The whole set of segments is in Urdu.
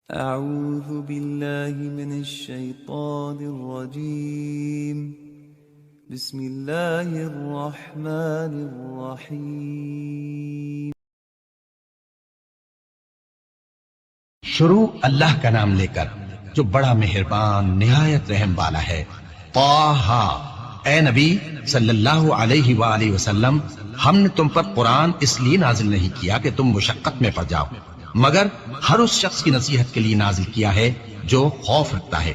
أعوذ بالله من الشيطان الرجيم بسم الله الرحمن الرحيم شروع اللہ کا نام لے کر جو بڑا مہربان نہایت رحم والا ہے۔ طٰہٰ، اے نبی صلی اللہ علیہ وآلہ وسلم، ہم نے تم پر قرآن اس لیے نازل نہیں کیا کہ تم مشقت میں پڑ جاؤ، مگر ہر اس شخص کی نصیحت کے لیے نازل کیا ہے جو خوف رکھتا ہے۔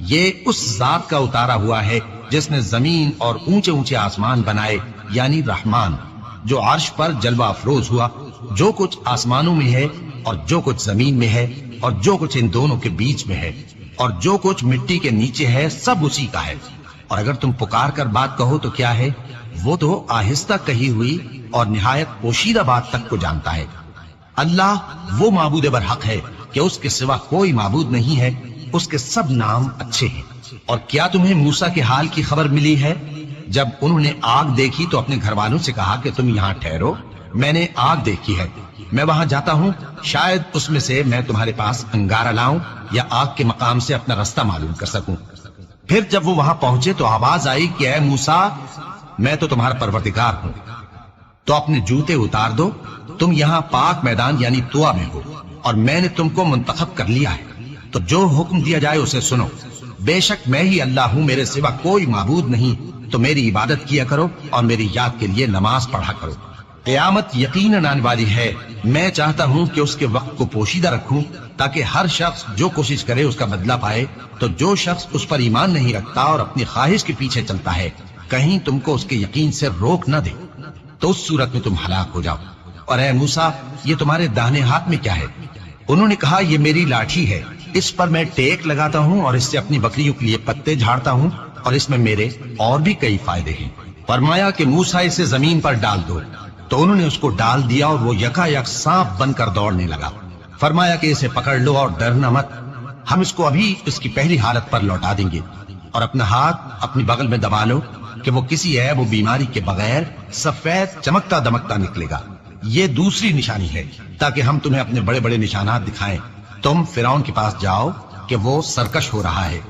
یہ اس ذات کا اتارا ہوا ہے جس نے زمین اور اونچے اونچے آسمان بنائے، یعنی رحمان، جو عرش پر جلوہ افروز ہوا۔ جو کچھ آسمانوں میں ہے اور جو کچھ زمین میں ہے اور جو کچھ ان دونوں کے بیچ میں ہے اور جو کچھ مٹی کے نیچے ہے، سب اسی کا ہے۔ اور اگر تم پکار کر بات کہو تو کیا ہے؟ وہ تو آہستہ کہی ہوئی اور نہایت پوشیدہ بات تک کو جانتا ہے۔ اللہ وہ معبود برحق ہے کہ اس کے سوا کوئی معبود نہیں ہے، اس کے سب نام اچھے ہیں۔ اور کیا تمہیں موسیٰ کے حال کی خبر ملی ہے؟ جب انہوں نے آگ دیکھی تو اپنے گھر والوں سے کہا کہ تم یہاں ٹھہرو، میں نے آگ دیکھی ہے، میں وہاں جاتا ہوں، شاید اس میں سے میں تمہارے پاس انگارہ لاؤں یا آگ کے مقام سے اپنا رستہ معلوم کر سکوں۔ پھر جب وہ وہاں پہنچے تو آواز آئی کہ اے موسیٰ، میں تو تمہارا پروردگار ہوں، تو اپنے جوتے اتار دو، تم یہاں پاک میدان یعنی طوا میں ہو، اور میں نے تم کو منتخب کر لیا ہے، تو جو حکم دیا جائے اسے سنو۔ بے شک میں ہی اللہ ہوں، میرے سوا کوئی معبود نہیں، تو میری عبادت کیا کرو اور میری یاد کے لیے نماز پڑھا کرو۔ قیامت یقیناً آنے والی ہے، میں چاہتا ہوں کہ اس کے وقت کو پوشیدہ رکھوں تاکہ ہر شخص جو کوشش کرے اس کا بدلہ پائے۔ تو جو شخص اس پر ایمان نہیں رکھتا اور اپنی خواہش کے پیچھے چلتا ہے، کہیں تم کو اس کے یقین سے روک نہ دے، تو اس صورت میں تم ہلاک ہو جاؤ۔ اور اے موسیٰ، یہ تمہارے داہنے ہاتھ میں کیا ہے؟ انہوں نے کہا یہ میری لاٹھی ہے، اس پر میں ٹیک لگاتا ہوں اور اس سے اپنی بکریوں کے لیے پتے جھاڑتا ہوں، اور اس میں میرے اور بھی کئی فائدے ہیں۔ فرمایا کہ موسیٰ اسے زمین پر ڈال دو، تو انہوں نے اس کو ڈال دیا اور وہ یکا یک سانپ بن کر دوڑنے لگا۔ فرمایا کہ اسے پکڑ لو اور ڈرنا مت، ہم اس کو ابھی اس کی پہلی حالت پر لوٹا دیں گے، اور اپنا ہاتھ اپنی بغل میں دبا لو کہ وہ کسی عیب و بیماری کے بغیر سفید چمکتا دمکتا نکلے گا۔ یہ دوسری نشانی ہے تاکہ ہم تمہیں اپنے بڑے بڑے نشانات دکھائیں۔ تم فرعون کے پاس جاؤ کہ وہ سرکش ہو رہا ہے۔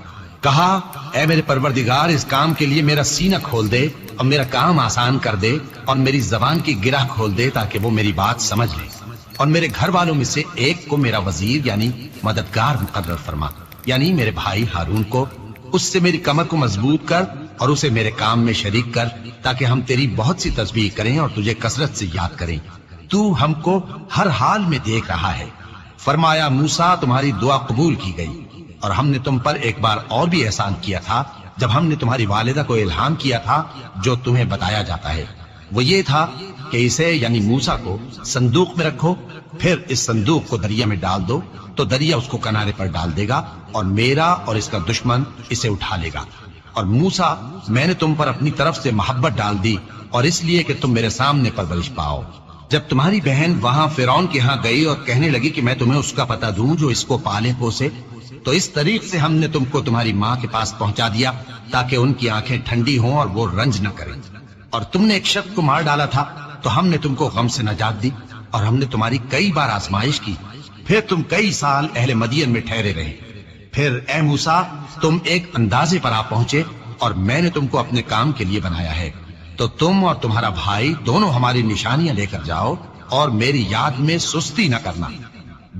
کہا اے میرے پروردگار، اس کام کے لیے میرا سینہ کھول دے اور میرا کام آسان کر دے اور میری زبان کی گرہ کھول دے تاکہ وہ میری بات سمجھ لے، اور میرے گھر والوں میں سے ایک کو میرا وزیر یعنی مددگار مقرر فرما، یعنی میرے بھائی ہارون کو۔ اس سے میری کمر کو مضبوط کر اور اسے میرے کام میں شریک کر تاکہ ہم تیری بہت سی تسبیح کریں اور تجھے کثرت سے یاد کریں۔ تو ہم کو ہر حال میں دیکھ رہا ہے۔ فرمایا موسیٰ، تمہاری دعا قبول کی گئی، اور ہم نے تم پر ایک بار اور بھی احسان کیا تھا جب ہم نے تمہاری والدہ کو الہام کیا تھا جو تمہیں بتایا جاتا ہے۔ وہ یہ تھا کہ اسے یعنی موسیٰ کو صندوق میں رکھو، پھر اس صندوق کو دریا میں ڈال دو تو دریا اس کو کنارے پر ڈال دے گا، اور میرا اور اس کا دشمن اسے اٹھا لے گا۔ اور موسیٰ، میں نے تم پر اپنی طرف سے محبت ڈال دی، اور اس لیے کہ تم میرے سامنے پرورش پاؤ۔ جب تمہاری بہن وہاں فرعون کے ہاں گئی اور کہنے لگی کہ میں تمہیں اس کا پتہ دوں جو اس کو پالے پوسے، تو اس طریق سے ہم نے تم کو تمہاری ماں کے پاس پہنچا دیا تاکہ ان کی آنکھیں ٹھنڈی ہوں اور وہ رنج نہ کریں۔ اور تم نے ایک شخص کو مار ڈالا تھا تو ہم نے تم کو غم سے نجات دی، اور ہم نے تمہاری کئی بار آزمائش کی، پھر تم کئی سال اہل مدین میں ٹھہرے رہے۔ پھر اے موسیٰ، تم ایک اندازے پر آ پہنچے اور میں نے تم کو اپنے کام کے لیے بنایا ہے، تو تم اور تمہارا بھائی دونوں ہماری نشانیاں لے کر جاؤ اور میری یاد میں سستی نہ کرنا۔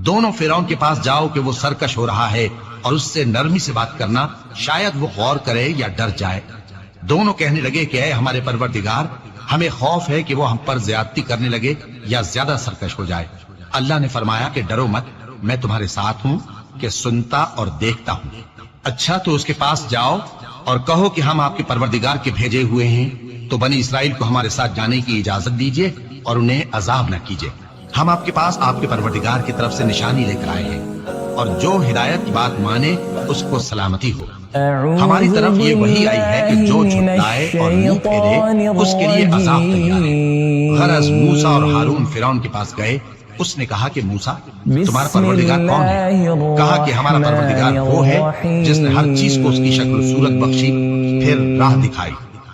دونوں فرعون کے پاس جاؤ کہ وہ سرکش ہو رہا ہے، اور اس سے نرمی سے بات کرنا، شاید وہ غور کرے یا ڈر جائے۔ دونوں کہنے لگے کہ اے ہمارے پروردگار، ہمیں خوف ہے کہ وہ ہم پر زیادتی کرنے لگے یا زیادہ سرکش ہو جائے۔ اللہ نے فرمایا کہ ڈرو مت، میں تمہارے ساتھ ہوں کہ سنتا اور دیکھتا ہوں۔ اچھا تو اس کے پاس جاؤ اور کہو کہ ہم آپ کے پروردگار کے بھیجے ہوئے ہیں، تو بنی اسرائیل کو ہمارے ساتھ جانے کی اجازت دیجیے اور انہیں عذاب نہ کیجیے۔ ہم آپ کے پاس آپ کے پروردگار کی طرف سے نشانی لے کر آئے ہیں، اور جو ہدایت کی بات مانے اس کو سلامتی ہو۔ ہماری طرف یہ وحی آئی ہے کہ جو جھٹلائے اور منہ پھیرے اس کے لیے عذاب تیار ہے۔ غرض موسیٰ اور ہارون فرعون کے پاس گئے۔ اس نے کہا کہ موسیٰ، تمہارا پروردگار کون ہے؟ کہا کہ ہمارا پروردگار وہ ہے جس نے ہر چیز کو اس کی شکل و صورت بخشی، پھر راہ دکھائی۔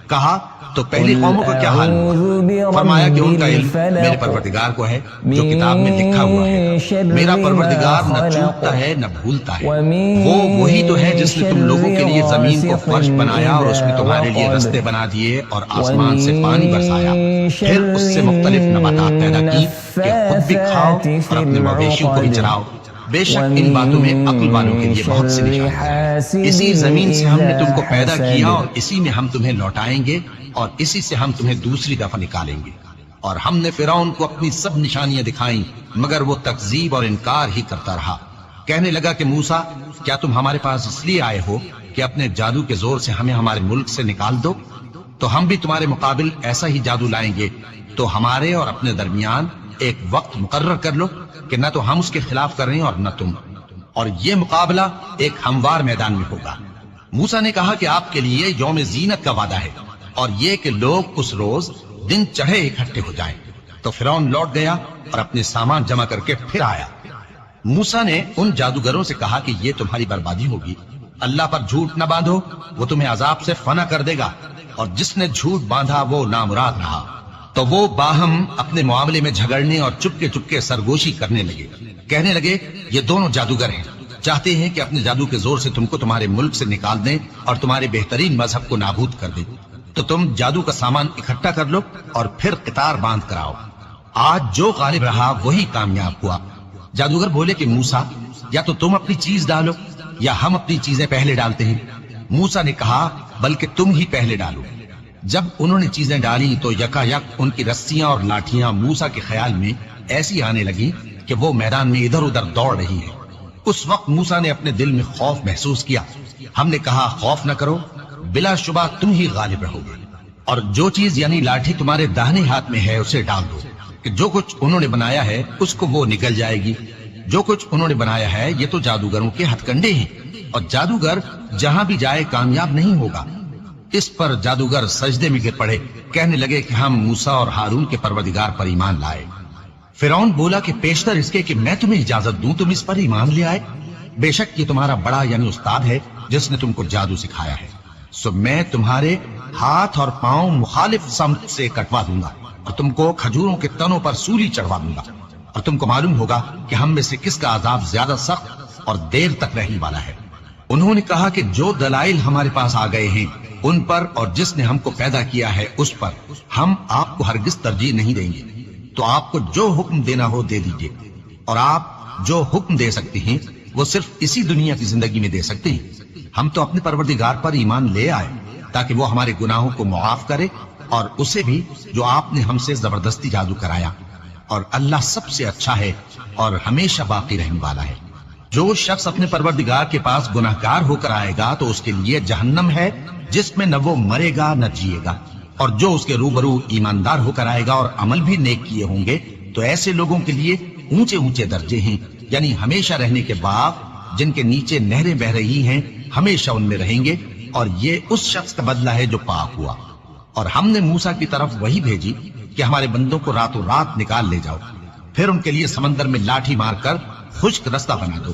کہا تو پہلی قوموں کا کیا حال ہوا؟ فرمایا کہ ان کا علم میرے پروردگار کو ہے جو کتاب میں لکھا ہوا ہے۔ میرا پروردگار نہ چوکتا ہے نہ بھولتا ہے۔ وہ وہی تو ہے جس نے تم لوگوں کے لیے زمین کو فرش بنایا اور اس میں تمہارے لیے رستے بنا دیے اور آسمان سے پانی برسایا، پھر اس سے مختلف نباتات پیدا کی کہ خود بھی کھاؤ اور اپنے مویشیوں کو بھی چراؤ۔ بے شک ان باتوں میں عقل والوں کے لیے بہت سی نشانیاں ہیں۔ اسی زمین سے ہم نے تم کو پیدا کیا اور اسی میں ہم تمہیں لوٹائیں گے اور اسی سے ہم تمہیں دوسری دفعہ نکالیں گے۔ اور ہم نے فرعون کو اپنی سب نشانیاں دکھائیں مگر وہ تکذیب اور انکار ہی کرتا رہا۔ کہنے لگا کہ موسیٰ، کیا تم ہمارے پاس اس لیے آئے ہو کہ اپنے جادو کے زور سے ہمیں ہمارے ملک سے نکال دو؟ تو ہم بھی تمہارے مقابل ایسا ہی جادو لائیں گے، تو ہمارے اور اپنے درمیان ایک وقت مقرر کر لو کہ نہ تو ہم اس کے خلاف کریں اور نہ تم، اور یہ مقابلہ ایک ہموار میدان میں ہوگا۔ موسیٰ نے کہا کہ آپ کے لیے یوم زینت کا وعدہ ہے اور یہ کہ لوگ اس روز دن چڑھے اکٹھے ہو جائیں۔ تو فرعون لوٹ گیا اور اپنے سامان جمع کر کے پھر آیا۔ موسیٰ نے ان جادوگروں سے کہا کہ یہ تمہاری بربادی ہوگی، اللہ پر جھوٹ نہ باندھو، وہ تمہیں عذاب سے فنا کر دے گا، اور جس نے جھوٹ باندھا وہ نامراد رہا۔ تو وہ باہم اپنے معاملے میں جھگڑنے اور چپکے چپکے سرگوشی کرنے لگے۔ کہنے لگے یہ دونوں جادوگر ہیں، چاہتے ہیں کہ اپنے جادو کے زور سے تم کو تمہارے ملک سے نکال دیں اور تمہارے بہترین مذہب کو نابود کر دیں۔ تو تم جادو کا سامان اکٹھا کر لو اور پھر قطار باندھ کراؤ۔ آج جو غالب رہا وہی کامیاب ہوا۔ جادوگر بولے کہ موسیٰ، یا تو تم اپنی چیز ڈالو یا ہم اپنی چیزیں پہلے ڈالتے ہیں۔ موسیٰ نے کہا بلکہ تم ہی پہلے ڈالو۔ جب انہوں نے چیزیں ڈالی تو یکا یک ان کی رسیاں اور لاٹھیاں موسیٰ کے خیال میں ایسی آنے لگی کہ وہ میدان میں ادھر ادھر دوڑ رہی ہے۔ اس وقت موسیٰ نے اپنے دل میں خوف محسوس کیا۔ ہم نے کہا خوف نہ کرو، بلا شبہ تم ہی غالب رہو گے، اور جو چیز یعنی لاٹھی تمہارے داہنے ہاتھ میں ہے اسے ڈال دو کہ جو کچھ انہوں نے بنایا ہے اس کو وہ نگل جائے گی۔ جو کچھ انہوں نے بنایا ہے یہ تو جادوگروں کے ہتھ کنڈے ہیں، اور جادوگر جہاں بھی جائے کامیاب نہیں ہوگا۔ اس پر جادوگر سجدے میں گر پڑے، کہنے لگے کہ ہم موسیٰ اور ہارون کے پروردگار پر ایمان لائے۔ فرعون بولا کہ پیشتر اس کے کہ میں تمہیں اجازت دوں تم اس پر ایمان لے آئے؟ بے شک یہ تمہارا بڑا یعنی استاد ہے جس نے تم کو جادو سکھایا ہے، سو میں تمہارے ہاتھ اور پاؤں مخالف سمت سے کٹوا دوں گا اور تم کو کھجوروں کے تنوں پر سولی چڑھوا دوں گا، اور تم کو معلوم ہوگا کہ ہم میں سے کس کا عذاب زیادہ سخت اور دیر تک رہنے والا ہے۔ انہوں نے کہا کہ جو دلائل ہمارے پاس آ گئے ہیں ان پر اور جس نے ہم کو پیدا کیا ہے اس پر ہم آپ کو ہرگز ترجیح نہیں دیں گے، تو آپ کو جو حکم دینا ہو دے دیجئے، اور آپ جو حکم دے سکتے ہیں وہ صرف اسی دنیا کی زندگی میں دے سکتے ہیں۔ ہم تو اپنے پروردگار پر ایمان لے آئے تاکہ وہ ہمارے گناہوں کو معاف کرے، اور اسے بھی جو آپ نے ہم سے زبردستی جادو کرایا، اور اللہ سب سے اچھا ہے اور ہمیشہ باقی رہنے والا ہے۔ جو شخص اپنے پروردگار کے پاس گناہگار ہو کر آئے گا تو اس کے لیے جہنم ہے جس میں نہ وہ مرے گا نہ جیے گا، اور جو اس کے روبرو ایماندار ہو کر آئے گا اور عمل بھی نیک کیے ہوں گے تو ایسے لوگوں کے لیے اونچے اونچے درجے ہیں، یعنی ہمیشہ رہنے کے باغ جن کے نیچے نہریں بہ رہی ہیں، ہمیشہ ان میں رہیں گے، اور یہ اس شخص کا بدلہ ہے جو پاک ہوا۔ اور ہم نے موسیٰ کی طرف وہی بھیجی کہ ہمارے بندوں کو راتوں رات نکال لے جاؤ، پھر ان کے لیے سمندر میں لاٹھی مار کر خشک رستہ بنا دو،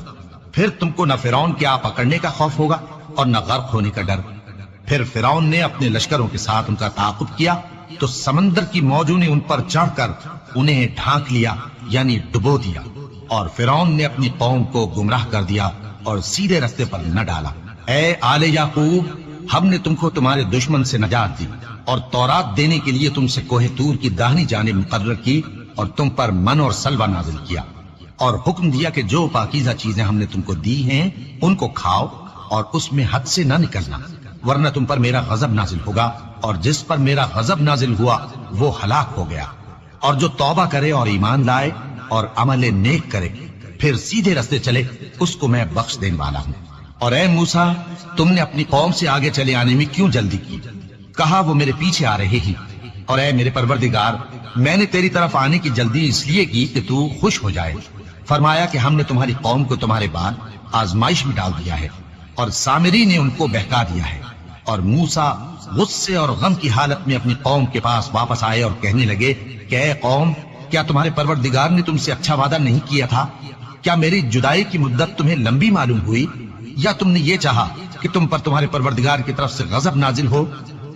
پھر تم کو نہ فرعون کے آ پکڑنے کا خوف ہوگا اور نہ غرق ہونے کا ڈر۔ پھر فرعون نے اپنے لشکروں کے ساتھ ان کا تعاقب کیا تو سمندر کی موجوں نے ان پر چڑھ کر انہیں ڈھانک لیا یعنی ڈبو دیا، اور فرعون نے اپنی قوم کو گمراہ کر دیا اور سیدھے رستے پر نہ ڈالا۔ اے آل یعقوب، ہم نے تم کو تمہارے دشمن سے نجات دی اور تورات دینے کے لیے تم سے کوہ طور کی داہنی جانب مقرر کی، اور تم پر من اور سلوہ نازل کیا، اور حکم دیا کہ جو پاکیزہ چیزیں ہم نے تم کو دی ہیں ان کو کھاؤ اور اس میں حد سے نہ نکلنا، ورنہ تم پر میرا غضب نازل ہوگا، اور جس پر میرا غضب نازل ہوا وہ ہلاک ہو گیا۔ اور جو توبہ کرے اور ایمان لائے اور عمل نیک کرے پھر سیدھے رستے چلے اس کو میں بخش دینے والا ہوں۔ اور اے موسیٰ، تم نے اپنی قوم سے آگے چلے آنے میں کیوں جلدی کی؟ کہا وہ میرے پیچھے آ رہے ہیں۔ اور اے میرے پروردگار، میں نے تیری طرف آنے کی جلدی اس لیے کی کہ تو خوش ہو جائے۔ فرمایا کہ ہم نے تمہاری قوم کو تمہارے بعد آزمائش میں ڈال دیا ہے، اور سامری نے ان کو بہکا دیا ہے۔ اور موسیٰ غصے اور غم کی حالت میں اپنی قوم کے پاس واپس آئے اور کہنے لگے کہ اے قوم، کیا تمہارے پروردگار نے تم سے اچھا وعدہ نہیں کیا تھا؟ کیا میری جدائی کی مدت تمہیں لمبی معلوم ہوئی، یا تم نے یہ چاہا کہ تم پر تمہارے پروردگار کی طرف سے غضب نازل ہو؟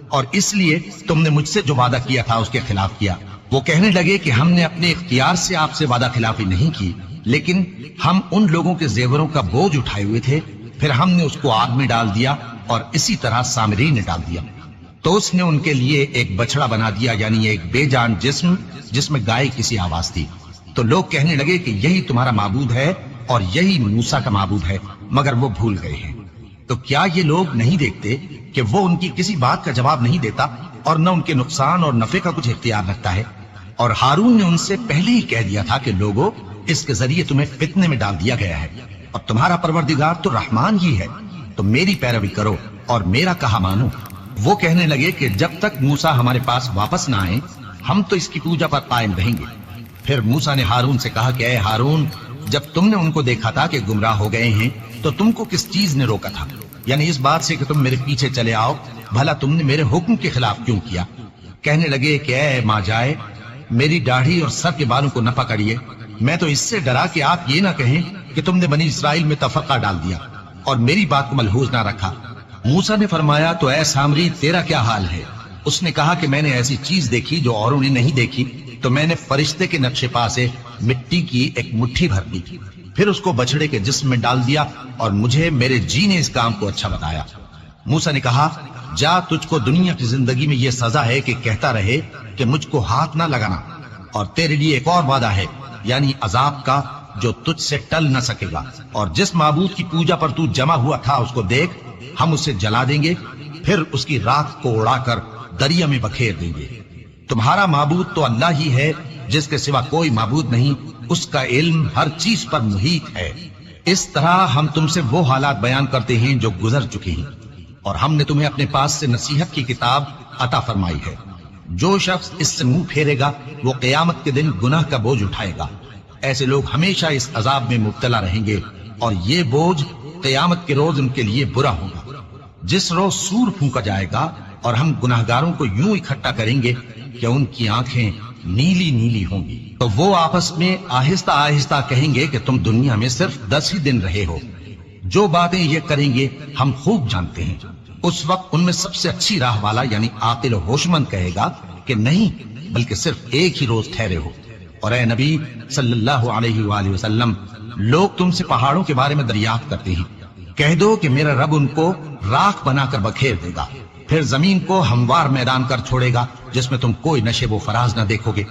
اور اس لیے تم نے مجھ سے جو وعدہ کیا تھا اس کے خلاف کیا۔ وہ کہنے لگے کہ ہم نے اپنے اختیار سے آپ سے وعدہ خلافی نہیں کی، لیکن ہم ان لوگوں کے زیوروں کا بوجھ اٹھائے ہوئے تھے، پھر ہم نے اس کو آگ میں ڈال دیا اور اسی طرح سامری نے ڈال دیا۔ تو اس نے ان کے لیے ایک بچڑا بنا دیا، یعنی ایک بے جان جسم جس میں گائے کسی آواز تھی۔ تو لوگ کہنے لگے کہ یہی تمہارا معبود ہے اور یہی موسیٰ کا معبود ہے، مگر وہ بھول گئے ہیں۔ تو کیا یہ لوگ نہیں دیکھتے کہ وہ ان کی کسی بات کا جواب نہیں دیتا اور نہ ان کے نقصان اور نفع کا کچھ اختیار رکھتا ہے؟ اور ہارون نے ان سے پہلے ہی کہہ دیا تھا کہ لوگوں، اس کے ذریعے تمہیں فتنے میں ڈال دیا گیا ہے، اور تمہارا پروردگار تو رحمان ہی ہے، تو میری پیروی کرو اور میرا کہا مانو۔ وہ کہنے لگے کہ جب تک موسیٰ ہمارے پاس واپس نہ آئے ہم تو اس کی پوجا پر قائم رہیں گے۔ پھر موسیٰ نے ہارون سے کہا کہ اے ہارون، جب تم نے ان کو دیکھا تھا کہ گمراہ ہو گئے ہیں تو تم کو کس چیز نے روکا تھا؟ یعنی اس بات سے کہ تم میرے پیچھے چلے آؤ، بھلا تم نے میرے حکم کے خلاف کیوں کیا؟ کہنے لگے کہ اے ماں جائے، میری داڑھی اور سر کے بالوں کو نہ پکڑیے، میں تو اس سے ڈرا کہ آپ یہ نہ کہیں کہ تم نے بنی اسرائیل میں تفرقہ ڈال دیا اور میری بات کو ملحوظ نہ رکھا۔ موسیٰ نے فرمایا تو اے سامری تیرا کیا حال ہے؟ اس نے کہا کہ میں نے ایسی چیز دیکھی جو اوروں نے نہیں دیکھی، تو میں نے فرشتے کے نقش پا سے مٹی کی ایک مٹھی بھر لی، پھر اس کو بچڑے کے جسم میں ڈال دیا اور مجھے میرے جی نے اس کام کو اچھا بتایا۔ موسیٰ نے کہا جا، تجھ کو دنیا کی زندگی میں یہ سزا ہے کہ کہتا رہے کہ مجھ کو ہاتھ نہ لگانا، اور تیرے لیے ایک اور وعدہ ہے، یعنی عذاب کا جو تجھ سے ٹل نہ سکے گا، اور جس معبود کی پوجا پر تو جمع ہوا تھا اس کو دیکھ، ہم اسے جلا دیں گے، پھر اس کی راکھ کو اڑا کر دریا میں بکھیر دیں گے۔ تمہارا معبود تو اللہ ہی ہے، جس کے سوا کوئی معبود نہیں، اس کا علم ہر چیز پر محیط ہے۔ اس طرح ہم تم سے وہ حالات بیان کرتے ہیں جو گزر چکے ہیں، اور ہم نے تمہیں اپنے پاس سے نصیحت کی کتاب عطا فرمائی ہے۔ جو شخص اس سے منہ پھیرے گا وہ قیامت کے دن گناہ کا بوجھ اٹھائے گا۔ ایسے لوگ ہمیشہ اس عذاب میں مبتلا رہیں گے، اور یہ بوجھ قیامت کے روز ان کے لیے برا ہوگا۔ جس روز سور پھونکا جائے گا اور ہم گناہگاروں کو یوں اکٹھا کریں گے کہ ان کی آنکھیں نیلی نیلی ہوں گی، تو وہ آپس میں آہستہ آہستہ کہیں گے کہ تم دنیا میں صرف 10 ہی دن رہے ہو۔ جو باتیں یہ کریں گے ہم خوب جانتے ہیں۔ اس وقت ان میں سب سے اچھی راہ والا یعنی عاقل و ہوشمند کہے گا کہ نہیں، بلکہ صرف ایک ہی روز ٹھہرے ہو۔ اور اے نبی صلی اللہ علیہ وآلہ وسلم، لوگ تم سے پہاڑوں کے بارے میں دریافت کرتے ہیں، کہہ دو کہ میرا رب ان کو راکھ بنا کر بکھیر دے گا، پھر زمین کو ہموار میدان کر چھوڑے گا جس میں تم کوئی نشیب و فراز نہ دیکھو گے۔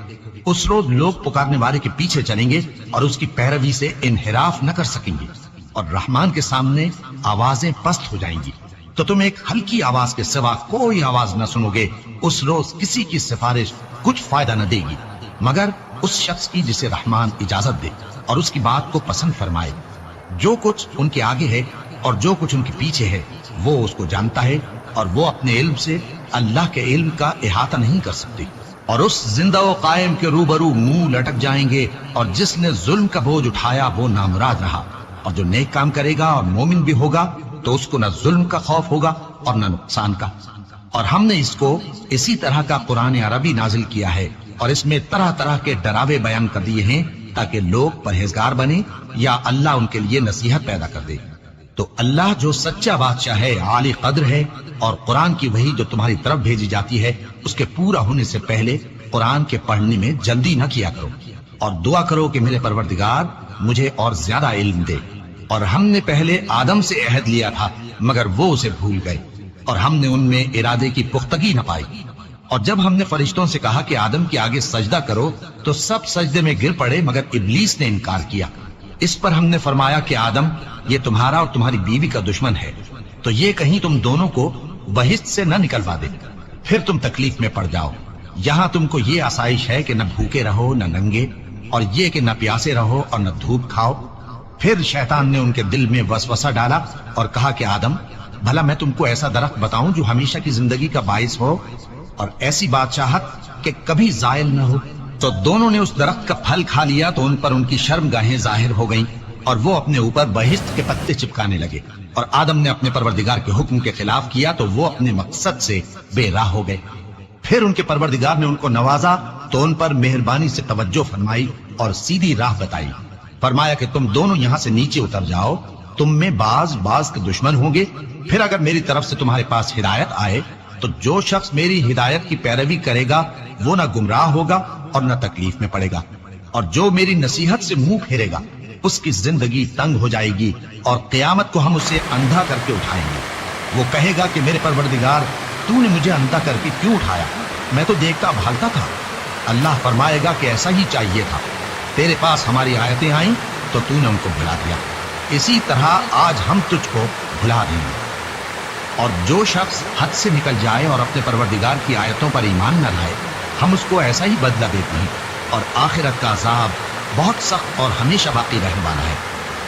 اس روز لوگ پکارنے والے کے پیچھے چلیں گے اور اس کی پیروی سے انحراف نہ کر سکیں گے، اور رحمان کے سامنے آوازیں پست ہو جائیں گی، تو تم ایک ہلکی آواز کے سوا کوئی آواز نہ سنو گے۔ اس روز کسی کی سفارش کچھ فائدہ نہ دے گی مگر اس شخص کی جسے رحمان اجازت دے اور اس کی بات کو پسند فرمائے۔ جو کچھ ان کے آگے ہے اور جو کچھ ان کے پیچھے ہے وہ اس کو جانتا ہے، اور وہ اپنے علم سے اللہ کے علم کا احاطہ نہیں کر سکتے۔ اور اس زندہ و قائم کے روبرو منہ لٹک جائیں گے، اور جس نے ظلم کا بوجھ اٹھایا وہ نامراد رہا، اور جو نیک کام کرے گا اور مومن بھی ہوگا تو اس کو نہ ظلم کا خوف ہوگا اور نہ نقصان کا۔ اور ہم نے اس کو اسی طرح کا قرآن عربی نازل کیا ہے، اور اس میں طرح طرح کے ڈراوے بیان کر دیے ہیں تاکہ لوگ پرہیزگار بنے یا اللہ ان کے لیے نصیحت پیدا کر دے۔ تو اللہ جو سچا بادشاہ ہے، عالی قدر ہے، اور قرآن کی وحی جو تمہاری طرف بھیجی جاتی ہے اس کے پورا ہونے سے پہلے قرآن کے پڑھنے میں جلدی نہ کیا کرو، اور دعا کرو کہ میرے پروردگار مجھے اور زیادہ علم دے۔ اور ہم نے پہلے آدم سے عہد لیا تھا مگر وہ اسے بھول گئے، اور ہم نے ان میں ارادے کی پختگی نہ پائی۔ اور جب ہم نے فرشتوں سے کہا کہ آدم کے آگے سجدہ کرو تو سب سجدے میں گر پڑے مگر ابلیس نے انکار کیا۔ اس پر ہم نے فرمایا کہ آدم، یہ تمہارا اور تمہاری بیوی کا دشمن ہے، تو یہ کہیں تم دونوں کو بہشت سے نہ نکلوا دے، پھر تم تکلیف میں پڑ جاؤ۔ یہاں تم کو یہ آسائش ہے کہ نہ بھوکے رہو نہ ننگے، اور یہ کہ نہ پیاسے رہو اور نہ دھوپ کھاؤ۔ پھر شیطان نے ان کے دل میں وسوسہ ڈالا اور کہا کہ آدم، بھلا میں تم کو ایسا درخت بتاؤں جو ہمیشہ کی زندگی کا باعث ہو اور ایسی بادشاہت کہ کبھی زائل نہ ہو؟ تو دونوں نے اس درخت کا پھل کھا لیا تو ان پر ان کی شرم گاہیں ظاہر ہو گئیں، اور وہ اپنے اوپر بہشت کے پتے چپکانے لگے۔ اور آدم نے اپنے پروردگار کے حکم کے خلاف کیا تو وہ اپنے مقصد سے بے راہ ہو گئے۔ پھر ان کے پروردگار نے ان کو نوازا تو ان پر مہربانی سے توجہ فرمائی اور سیدھی راہ بتائی۔ فرمایا کہ تم دونوں یہاں سے نیچے اتر جاؤ، تم میں بعض کے دشمن ہوں گے، پھر اگر میری طرف سے تمہارے پاس ہدایت آئے تو جو شخص میری ہدایت کی پیروی کرے گا وہ نہ گمراہ ہوگا اور نہ تکلیف میں پڑے گا، اور جو میری نصیحت سے منہ پھیرے گا اس کی زندگی تنگ ہو جائے گی، اور قیامت کو ہم اسے اندھا کر کے اٹھائیں گے۔ وہ کہے گا کہ میرے پروردگار، تو نے مجھے اندھا کر کے کیوں اٹھایا؟ میں تو دیکھتا بھالتا تھا۔ اللہ فرمائے گا کہ ایسا ہی چاہیے تھا، تیرے پاس ہماری آیتیں آئیں تو تو نے ان کو بھلا دیا، اسی طرح آج ہم تجھ کو بھلا دیں گے۔ اور جو شخص حد سے نکل جائے اور اپنے پروردگار کی آیتوں پر ایمان نہ لائے، ہم اس کو ایسا ہی بدلہ دیتے ہیں، اور آخرت کا عذاب بہت سخت اور ہمیشہ باقی رہنے والا ہے۔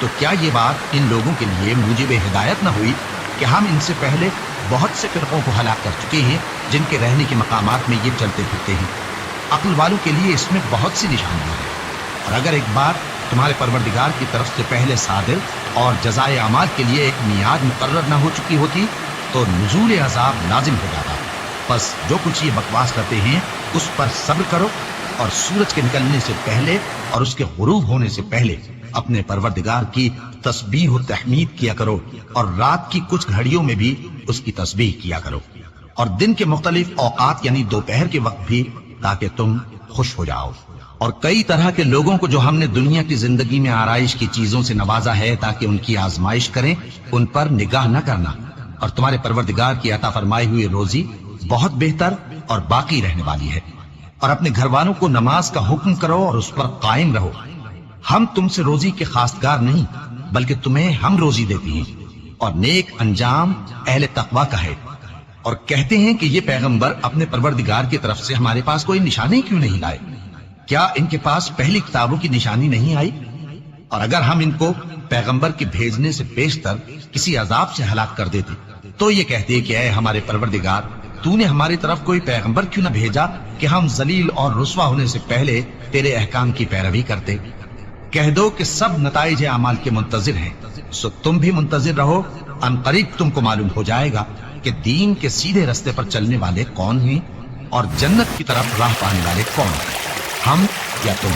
تو کیا یہ بات ان لوگوں کے لیے موجب ہدایت نہ ہوئی کہ ہم ان سے پہلے بہت سے فرقوں کو ہلاک کر چکے ہیں جن کے رہنے کے مقامات میں یہ چلتے پھرتے ہیں؟ عقل والوں کے لیے اس میں بہت سی نشانیاں ہیں۔ اور اگر ایک بار تمہارے پروردگار کی طرف سے پہلے صادر اور جزائے اعمال کے لیے ایک میعاد مقرر نہ ہو چکی ہوتی تو نزول عذاب لازم ہو جاتا۔ بس جو کچھ یہ بکواس کرتے ہیں اس پر صبر کرو، اور سورج کے نکلنے سے پہلے اور اس کے غروب ہونے سے پہلے اپنے پروردگار کی تسبیح و تحمید کیا کرو، اور رات کی کچھ گھڑیوں میں بھی اس کی تسبیح کیا کرو، اور دن کے مختلف اوقات یعنی دوپہر کے وقت بھی، تاکہ تم خوش ہو جاؤ۔ اور کئی طرح کے لوگوں کو جو ہم نے دنیا کی زندگی میں آرائش کی چیزوں سے نوازا ہے تاکہ ان کی آزمائش کریں، ان پر نگاہ نہ کرنا، اور تمہارے پروردگار کی عطا فرمائی ہوئی روزی بہت بہتر اور باقی رہنے والی ہے۔ اور اپنے گھر والوں کو نماز کا حکم کرو اور اس پر قائم رہو۔ ہم تم سے روزی کے خواستگار نہیں، بلکہ تمہیں ہم روزی دیتے ہیں، اور نیک انجام اہل تقوی کا ہے۔ اور کہتے ہیں کہ یہ پیغمبر اپنے پروردگار کی طرف سے ہمارے پاس کوئی نشانی کیوں نہیں لائے؟ کیا ان کے پاس پہلی کتابوں کی نشانی نہیں آئی؟ اور اگر ہم ان کو پیغمبر کے بھیجنے سے بیشتر کسی عذاب سے ہلاک کر دیتے تو یہ کہتے کہ اے ہمارے پروردگار، تو نے ہماری طرف کوئی پیغمبر کیوں نہ بھیجا کہ ہم ذلیل اور رسوا ہونے سے پہلے تیرے احکام کی پیروی کرتے؟ کہہ دو کہ سب نتائج اعمال کے منتظر ہیں، سو تم بھی منتظر رہو، ان قریب تم کو معلوم ہو جائے گا کہ دین کے سیدھے رستے پر چلنے والے کون ہیں اور جنت کی طرف راہ پانے والے کون ہیں، ہم یا تم۔